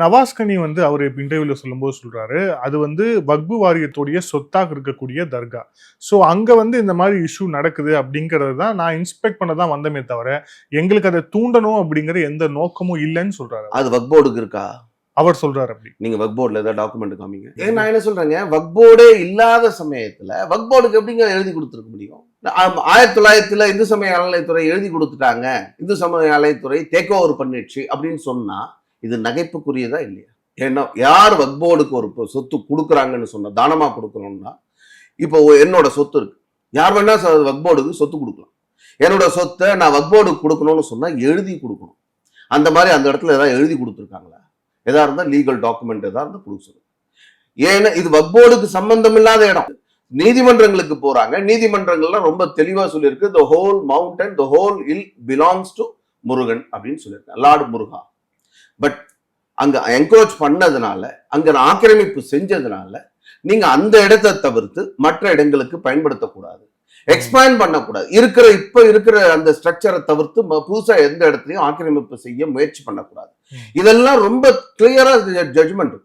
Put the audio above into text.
நவாஸ்கனி வந்து அவர் இன்டர்வியூல சொல்லும்போது சொல்றாரு, அது வந்து வக்பு வாரியத்துடைய சொத்தாக இருக்கக்கூடிய தர்கா. ஸோ அங்க வந்து இந்த மாதிரி இஷ்யூ நடக்குது அப்படிங்கிறது தான் நான் இன்ஸ்பெக்ட் பண்ண தான் வந்தமே தவிர, எங்களுக்கு அதை தூண்டணும் அப்படிங்கிற எந்த நோக்கமும் இல்லைன்னு சொல்றாரு. அது வக்ஃப் போர்டுக்கு இருக்கா? அவர் சொல்றாரு அப்படி. நீங்க வக்ஃப் போர்டுல ஏதாவது டாக்குமெண்ட் காமிங்க. ஏன் நான் என்ன சொல்றேங்க, வக்ஃப் போர்டே இல்லாத சமயத்துல வக்ஃப் போர்டுக்கு எப்படிங்க எழுதி கொடுத்துருக்க முடியும்? 1900 இந்து சமய அறநிலையத்துறை எழுதி கொடுத்துட்டாங்க, இந்து சமய அறநிலையத்துறை டேக் ஓவர் பண்ணிடுச்சு அப்படின்னு சொன்னா இது நகைப்புக்குரியதா இல்லையா? ஏன்னா யார் வக்ஃப் போர்டுக்கு ஒரு சொத்து கொடுக்குறாங்கன்னு சொன்னா, தானமா கொடுக்கணும்னா, இப்போ என்னோட சொத்து இருக்கு, யார் வேணா வக்ஃப் போர்டுக்கு சொத்து கொடுக்கலாம். என்னோட சொத்தை நான் வக்ஃப் போர்டுக்கு கொடுக்கணும்னு சொன்னா எழுதி கொடுக்கணும். அந்த மாதிரி அந்த இடத்துல ஏதாவது எழுதி கொடுத்துருக்காங்களா? எதா இருந்தா லீகல் டாக்குமெண்ட் எதா இருந்தா கொடுக்க சொல்லுங்க. ஏன்னா இது வக்ஃப் போர்டுக்கு சம்பந்தம் இல்லாத இடம். நீதிமன்றங்களுக்கு போறாங்க, நீதிமன்றங்கள்லாம் ரொம்ப தெளிவா சொல்லியிருக்கு, the whole mountain, the whole hill belongs to Murugan அப்படின்னு சொல்லியிருக்காங்க, லார்ட் முருகா. பட் அங்க என்க்ரோச் பண்ணதுனால, அங்க ஆக்கிரமிப்பு செஞ்சதுனால நீங்க அந்த இடத்தை தவிர்த்து மற்ற இடங்களுக்கு பயன்படுத்தக்கூடாது, எக்ஸ்பேண்ட் பண்ணக்கூடாது. இப்ப இருக்கிற அந்த ஸ்ட்ரக்சரை தவிர்த்து புதுசா எந்த இடத்துலையும் ஆக்கிரமிப்பு செய்ய முயற்சி பண்ணக்கூடாது. இதெல்லாம் ரொம்ப கிளியரா ஜட்ஜ்மெண்ட்.